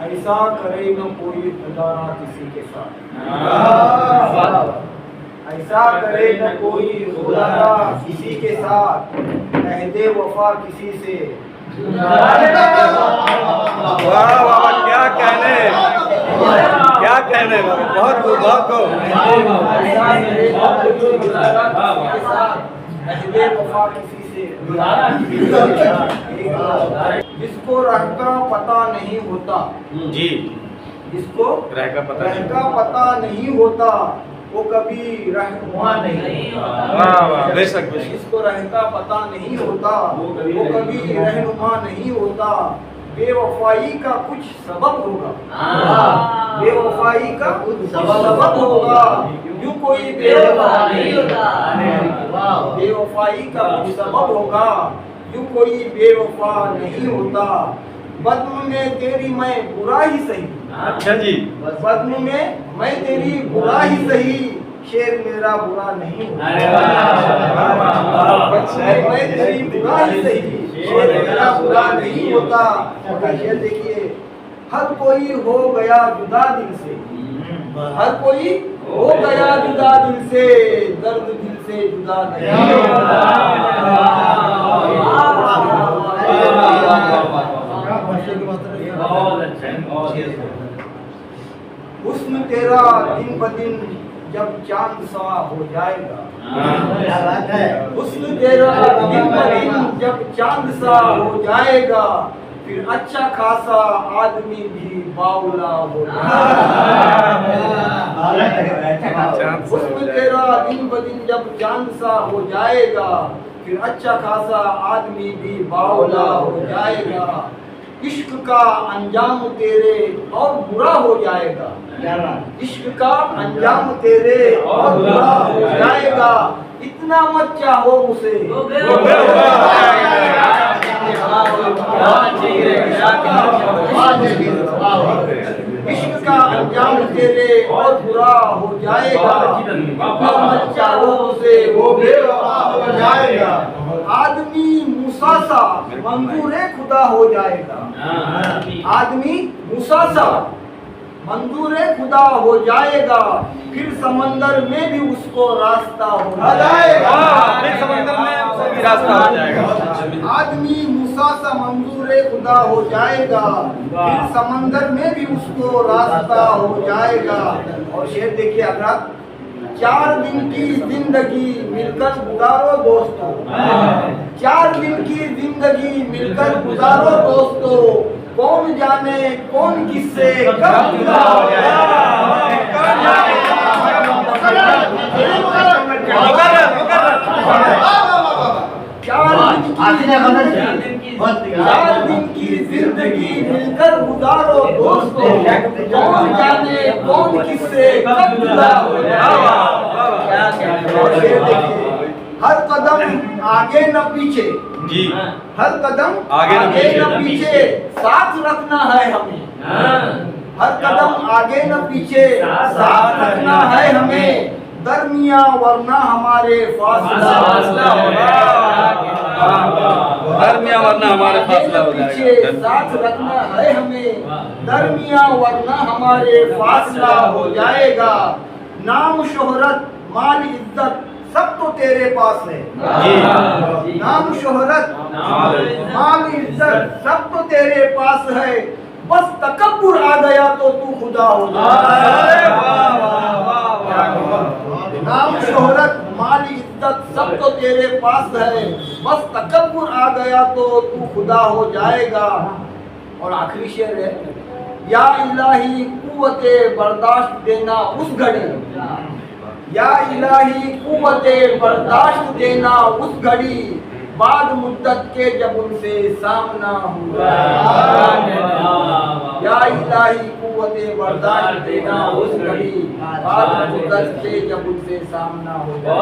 ऐसा करे न कोई खुदा ना किसी के साथ, ऐसा करे न कोई खुदा ना किसी के साथ, अहदे वफा किसी से। वाह वाह, क्या कहने, क्या कहने, बहुत खूब, बहुत खूब। अहदे वफा किसी से, जिसको रह का पता नहीं होता, जी, जिसको रह का पता नहीं होता, वो कभी रहनुमा नहीं होता। वाह वाह, बेशक बेशक। जिसको रह का पता नहीं होता, वो कभी रहनुमा नहीं होता। बेवफाई का कुछ सबब होगा, बेवफाई का कुछ सबब होगा, यूं कोई बेवफा नहीं होता। बेवफाई का कुछ सबब होगा, यूं कोई बेवफा नहीं होता। बद्म में तेरी मैं बुरा ही सही, अच्छा जी, बद्म में मैं तेरी बुरा ही सही, शेर मेरा बुरा नहीं होता। मैं तेरी बुरा ही सही, शेर मेरा बुरा नहीं होता। और शेर देखिए, हर कोई हो गया जुदा दिल से, हर कोई हो गया जुदा दिल से, दर्द दिल से जुदा नहीं होता। हुस्न तेरा दिन ब दिन जब चांद सा हो जाएगा, हुस्न तेरा दिन ब दिन जब चांद सा हो जाएगा, फिर अच्छा खासा आदमी भी बावला हो जाएगा। हुस्न तेरा दिन ब दिन जब चांद सा हो जाएगा, फिर अच्छा खासा आदमी भी बावला हो जाएगा। इश्क का अंजाम तेरे और बुरा हो जाएगा, इश्क का अंजाम तेरे और बुरा हो जाएगा। इतना मत चाहो उसे, इश्क का अंजाम तेरे और बुरा हो जाएगा। इतना मत चाहो उसे, वो बेवफा हो जाएगा। आदमी मूसा सा मंजूरे खुदा हो जाएगा, आदमी मूसा सा मंजूरे खुदा हो जाएगा। फिर समंदर में भी उसको रास्ता हो जाएगा, फिर समंदर में उसे भी रास्ता हो जाएगा। आदमी मूसा सा मंजूरे खुदा हो जाएगा, फिर समंदर में भी उसको रास्ता हो जाएगा। और शेर देखिए अगला, 4 दिन की जिंदगी मिलकर गुजारो दोस्तों, 4 दिन की जिंदगी मिलकर गुजारो दोस्तों। कौन जाने कौन किससे कब जुदा हो जाए। 4 दिन की जिंदगी मिलकर गुजारो दोस्तों, कौन जाने कौन किससे कब जुदा हो जाए। हर कदम आगे न पीछे जी, हर कदम आगे न पीछे साथ रखना है हमें, हर कदम आगे न पीछे साथ रखना है हमें। दरमिया वरना हमारे फासला होगा, दरमिया वरना हमारे फासला हो जाएगा। साथ रखना है हमें, दरमिया वरना हमारे फासला हो जाएगा। नाम शोहरत माल इज्जत सब तो तेरे पास है, नाम शोहरत माल इज्जत सब तो तेरे पास है। बस तकब्बुर आ गया तो तू खुदा हो जाए। नाम शोहरत माल इज्जत सब तो तेरे पास है, बस तकब्बुर आ गया तो तू खुदा हो जाएगा। और आखिरी शेर है, या इलाही कुव्वते बर्दाश्त देना उस घड़ी, या इलाही कुव्वते बर्दाश्त देना उस घड़ी, बाद मुद्दत के जब उनसे सामना हुआ। या इलाही कुव्वते बर्दाश्त देना उस घड़ी, बाद मुद्दत के जब उनसे सामना हुआ।